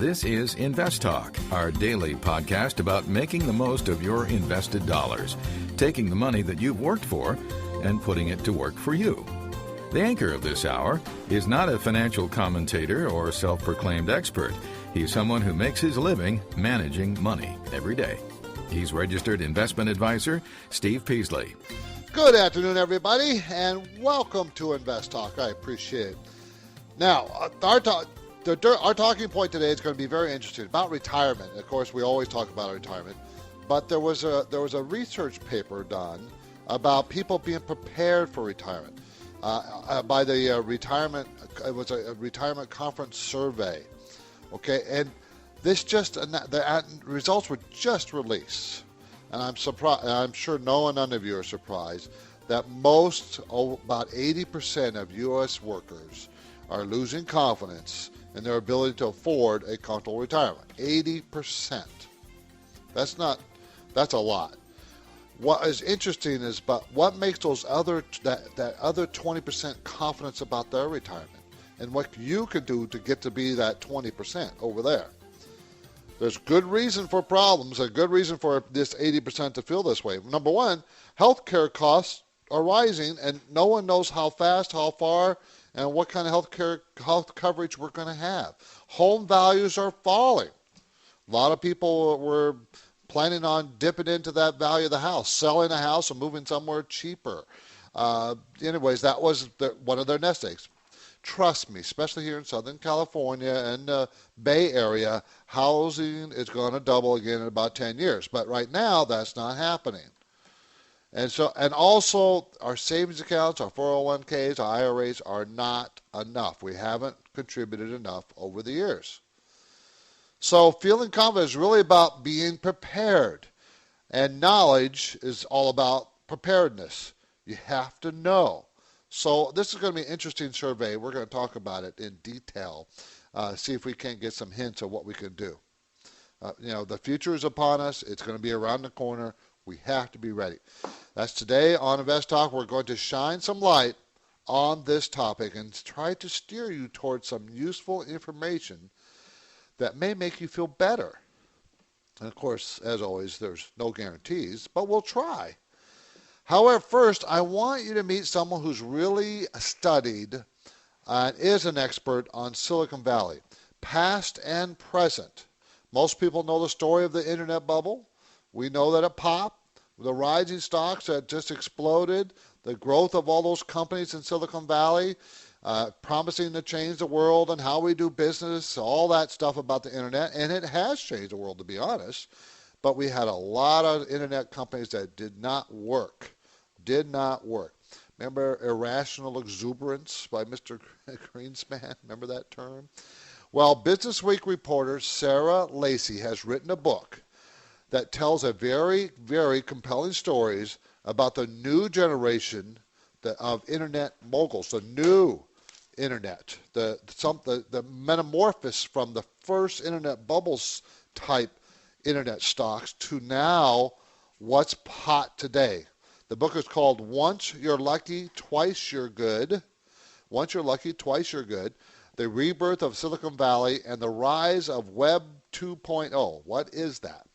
This is InvestTalk, our daily podcast about making the most of your invested dollars, taking the money that you've worked for and putting it to work for you. The anchor of this hour is not a financial commentator or self-proclaimed expert. He's someone who makes his living managing money every day. He's registered investment advisor Steve Peasley. Good afternoon, everybody, and welcome to InvestTalk. I appreciate it. Now, our talking point today is going to be very interesting about retirement. Of course, we always talk about retirement, but there was a research paper done about people being prepared for retirement by the retirement. It was a retirement conference survey. Okay, and the results were just released. And I'm surprised. I'm sure none of you are surprised that about 80% of U.S. workers are losing confidence in their ability to afford a comfortable retirement. 80%. That's a lot. What is interesting is what makes that other 20% confidence about their retirement, and what you can do to get to be that 20% over there. There's good reason for problems, a good reason for this 80% to feel this way. Number one, healthcare costs are rising, and no one knows how fast, how far, and what kind of health coverage we're going to have. Home values are falling. A lot of people were planning on dipping into that value of the house, selling a house and moving somewhere cheaper. Anyways, that was one of their nest eggs. Trust me, especially here in Southern California and the Bay Area, housing is going to double again in about 10 years. But right now, that's not happening. And also, our savings accounts, our 401ks, our IRAs are not enough. We haven't contributed enough over the years. So feeling confident is really about being prepared. And knowledge is all about preparedness. You have to know. So this is going to be an interesting survey. We're going to talk about it in detail, see if we can't get some hints of what we can do. The future is upon us. It's going to be around the corner. We have to be ready. That's today on InvestTalk. We're going to shine some light on this topic and try to steer you towards some useful information that may make you feel better. And of course, as always, there's no guarantees, but we'll try. However, first, I want you to meet someone who's really studied and is an expert on Silicon Valley, past and present. Most people know the story of the internet bubble. We know that it popped, the rising stocks that just exploded, the growth of all those companies in Silicon Valley, promising to change the world and how we do business, all that stuff about the internet. And it has changed the world, to be honest. But we had a lot of internet companies that did not work. Remember irrational exuberance by Mr. Greenspan? Remember that term? Well, Business Week reporter Sarah Lacy has written a book that tells a very, very compelling stories about the new generation of internet moguls, the new internet, the metamorphosis from the first internet bubbles type internet stocks to now what's hot today. The book is called Once You're Lucky, Twice You're Good. Once You're Lucky, Twice You're Good. The Rebirth of Silicon Valley and the Rise of Web 2.0. What is that?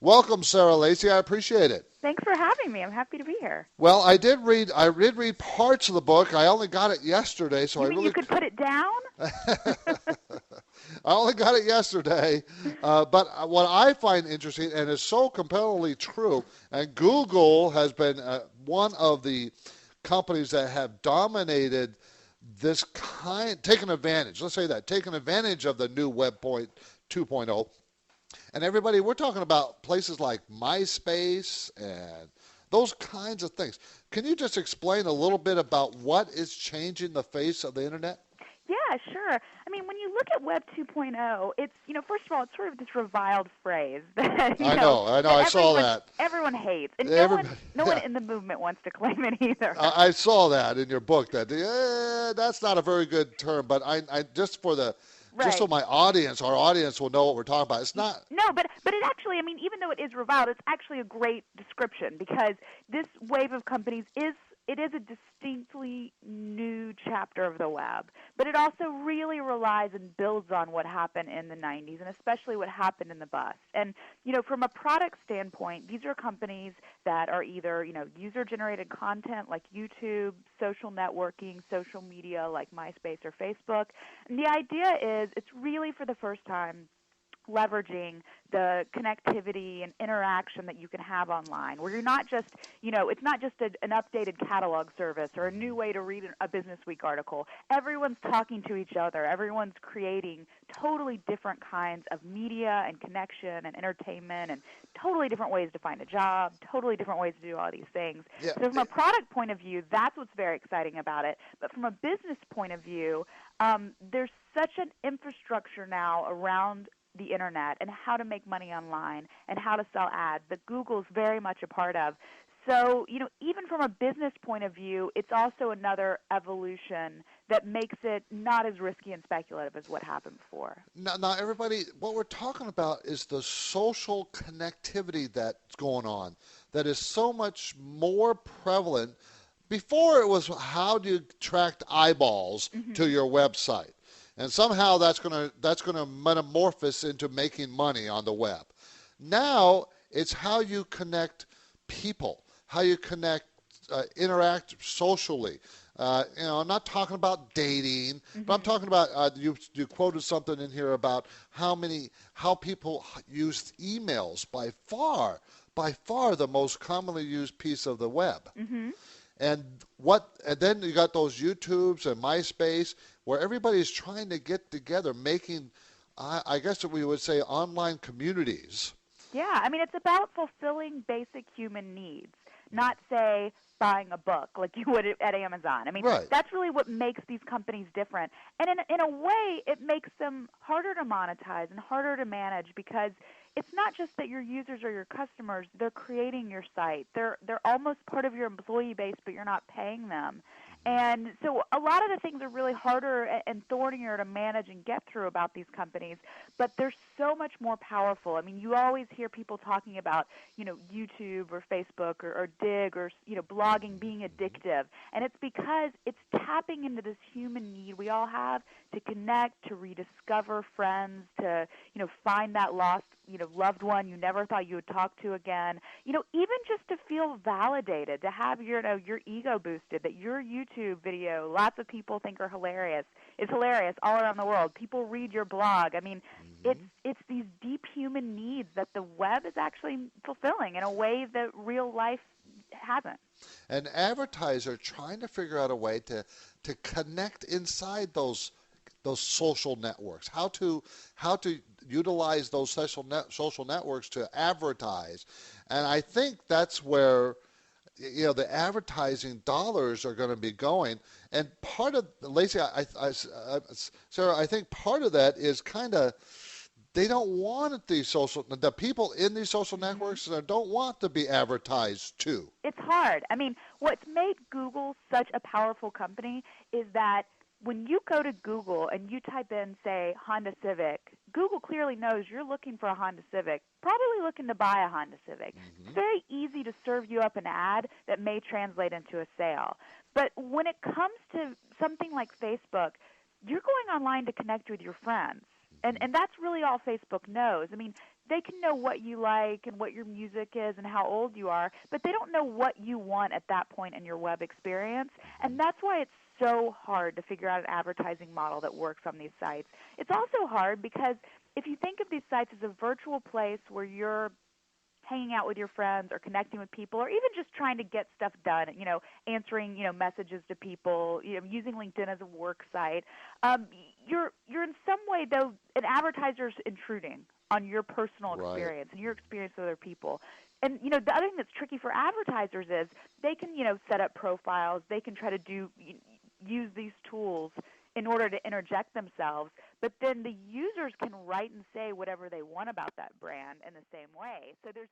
Welcome, Sarah Lacy. I appreciate it. Thanks for having me. I'm happy to be here. Well, I did read parts of the book. I only got it yesterday, so you could put it down? I only got it yesterday, but what I find interesting, and is so compellingly true, and Google has been one of the companies that have dominated this taken advantage of the new Web 2.0. And everybody, we're talking about places like MySpace and those kinds of things. Can you just explain a little bit about what is changing the face of the internet? Yeah, sure. I mean, when you look at Web 2.0, it's, first of all, it's sort of this reviled phrase that, I know. I saw that. Everyone hates. And no one in the movement wants to claim it either. I saw that in your book, that that's not a very good term, but I just for the Right. Just so our audience will know what we're talking about. It's not. No, but it actually, even though it is reviled, it's actually a great description because this wave of companies is it is a distinctly new chapter of the web, but it also really relies and builds on what happened in the 90s, and especially what happened in the bust. And, from a product standpoint, these are companies that are either, user-generated content like YouTube, social networking, social media like MySpace or Facebook. And the idea is it's really for the first time leveraging the connectivity and interaction that you can have online, where you're not just, it's not just an updated catalog service or a new way to read a Business Week article. Everyone's talking to each other. Everyone's creating totally different kinds of media and connection and entertainment and totally different ways to find a job, totally different ways to do all these things. Yeah. So from a product point of view, that's what's very exciting about it. But from a business point of view, there's such an infrastructure now around the internet and how to make money online and how to sell ads that Google's very much a part of. So, even from a business point of view, it's also another evolution that makes it not as risky and speculative as what happened before. Now, everybody, what we're talking about is the social connectivity that's going on that is so much more prevalent. Before it was how do you attract eyeballs to your website? And somehow that's going to metamorphose into making money on the web. Now it's how you connect people, how you interact socially. I'm not talking about dating, but I'm talking about you quoted something in here about how people use emails by far the most commonly used piece of the web. And then you got those YouTubes and MySpace where everybody's trying to get together, making, I guess we would say, online communities. Yeah, it's about fulfilling basic human needs, not, say, buying a book like you would at Amazon. Right. That's really what makes these companies different. And in a way, it makes them harder to monetize and harder to manage because it's not just that your users are your customers, they're creating your site. They're almost part of your employee base, but you're not paying them. And so a lot of the things are really harder and thornier to manage and get through about these companies, but they're so much more powerful. You always hear people talking about, YouTube or Facebook or Dig or, blogging being addictive. And it's because it's tapping into this human need we all have to connect, to rediscover friends, to, find that lost, loved one you never thought you would talk to again. Even just to feel validated, to have your ego boosted, that your YouTube video, lots of people think are hilarious. It's hilarious all around the world. People read your blog. It's these deep human needs that the web is actually fulfilling in a way that real life hasn't. And advertisers are trying to figure out a way to connect inside those social networks, how to utilize those social networks to advertise. And I think that's where the advertising dollars are going to be going. And part of, Lacey, Sarah, I think part of that is kind of they don't want the people in these social networks don't want to be advertised to. It's hard. What's made Google such a powerful company is that when you go to Google and you type in, say, Honda Civic, Google clearly knows you're looking for a Honda Civic, probably looking to buy a Honda Civic. It's very easy to serve you up an ad that may translate into a sale. But when it comes to something like Facebook, you're going online to connect with your friends. And that's really all Facebook knows. They can know what you like and what your music is and how old you are, but they don't know what you want at that point in your web experience. And that's why it's so hard to figure out an advertising model that works on these sites. It's also hard because if you think of these sites as a virtual place where you're hanging out with your friends or connecting with people or even just trying to get stuff done, answering, messages to people, using LinkedIn as a work site, you're in some way, though, an advertiser's intruding on your personal experience and your experience with other people. And, the other thing that's tricky for advertisers is they can, set up profiles. They can try to use these tools in order to interject themselves, but then the users can write and say whatever they want about that brand in the same way. So there's